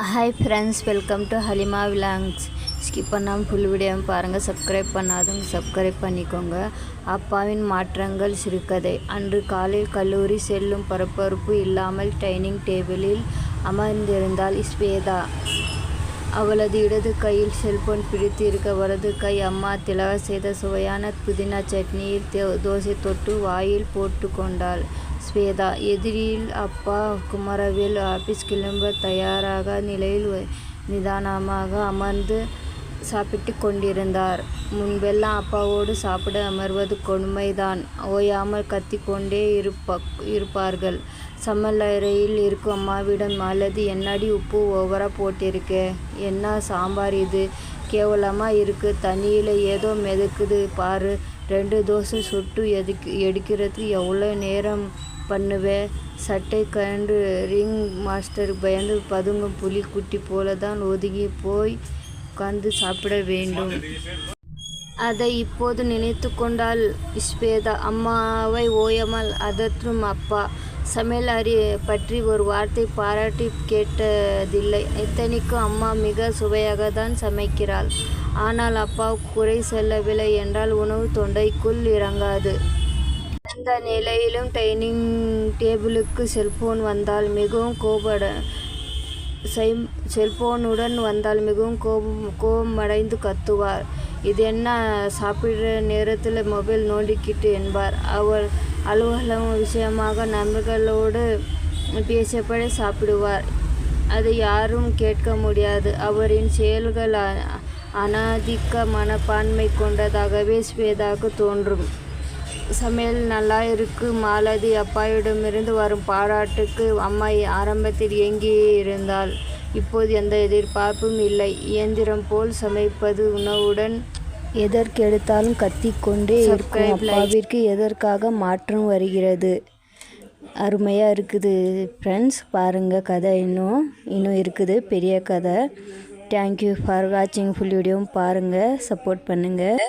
Hi friends, welcome to Halima vlogs. Skip பண்ணாமல் full video பாருங்கள். Subscribe பண்ணாதவங்க சப்ஸ்கிரைப் பண்ணிக்கோங்க. அப்பாவின் மாற்றங்கள் சிறுகதை. அன்று காலையில் கல்லூரி செல்லும் பரபரப்பு இல்லாமல் டைனிங் டேபிளில் அமர்ந்திருந்தாள் ஸ்வேதா. அவளது இடது கையில் செல்போன் பிடித்து இருக்க, வலது கை அம்மா திலக செய்த சுவையான புதினா சட்னியில் தோசை தொட்டு வாயில் போட்டு கொண்டாள் ஸ்வேதா. எதிரில் அப்பா குமரவேல் ஆபீஸ் கிளம்ப தயாராக நிலையில் நிதானமாக அமர்ந்து சாப்பிட்டு கொண்டிருந்தார். முன்பெல்லாம் அப்பாவோடு சாப்பிட அமர்வது கொடுமைதான். ஓயாமல் கத்திக்கொண்டே இருப்பார்கள். சமையலறையில் இருக்கும் அம்மாவிடம், அல்லது என்னடி உப்பு ஓவராக போட்டிருக்கே, என்ன சாம்பார் இது, கேவலமாக இருக்குது, தண்ணியில் ஏதோ மிதக்குது பாரு, 2 தோசை சுட்டு எடுக்கிறதுக்கு எவ்வளோ நேரம் பண்ணுவே, சட்டை கண்டு ரிங் மாஸ்டர் பயந்து பதுங்கும் புலி குட்டி போல தான் ஒதுங்கி போய் உட்கார்ந்து சாப்பிட வேண்டும். அதை இப்போது நினைத்து கொண்டாள் ஸ்வேதா. அம்மாவை ஓயாமல் அதற்றும் அப்பா. சமையல் அறை பற்றி ஒரு வார்த்தை பாராட்டி கேட்டதில்லை. இத்தனைக்கும் அம்மா மிக சுவையாக தான் சமைக்கிறாள். ஆனால் அப்பா குறை சொல்லவில்லை என்றால் உணவு தொண்டைக்குள் இறங்காது. அந்த நிலையிலும் டைனிங் டேபிளுக்கு செல்போனுடன் வந்தால் மிகவும் கோபமடைந்து கத்துவார். இது என்ன, சாப்பிடுற நேரத்தில் மொபைல் நோண்டிக்கிட்டு என்பார். அவள் அலுவலகம் விஷயமாக நண்பர்களோடு பேசியபடி சாப்பிடுவார். அதை யாரும் கேட்க முடியாது. அவரின் செயல்கள் அநாதிக்க மனப்பான்மை கொண்டதாகவே ஸ்வேதாவுக்கு தோன்றும். சமையல் நல்லா இருக்கு மாலதி. அப்பாவிடமிருந்து வரும் பாராட்டுக்கு அம்மா ஆரம்பத்தில் ஏங்கியே இருந்தாள். இப்போது எந்த எதிர்பார்ப்பும் இல்லை. இயந்திரம் போல் சமைப்பது. உணவுடன் எதற்கெடுத்தாலும் கத்திக்கொண்டே இருக்கும் அப்பாவிற்கு எதற்காக மாற்றம் வருகிறது? அருமையாக இருக்குது ஃப்ரெண்ட்ஸ். பாருங்கள், கதை இன்னும் இருக்குது, பெரிய கதை. தேங்க்யூ ஃபார் வாட்சிங். ஃபுல் வீடியோவும் பாருங்கள், சப்போர்ட் பண்ணுங்கள்.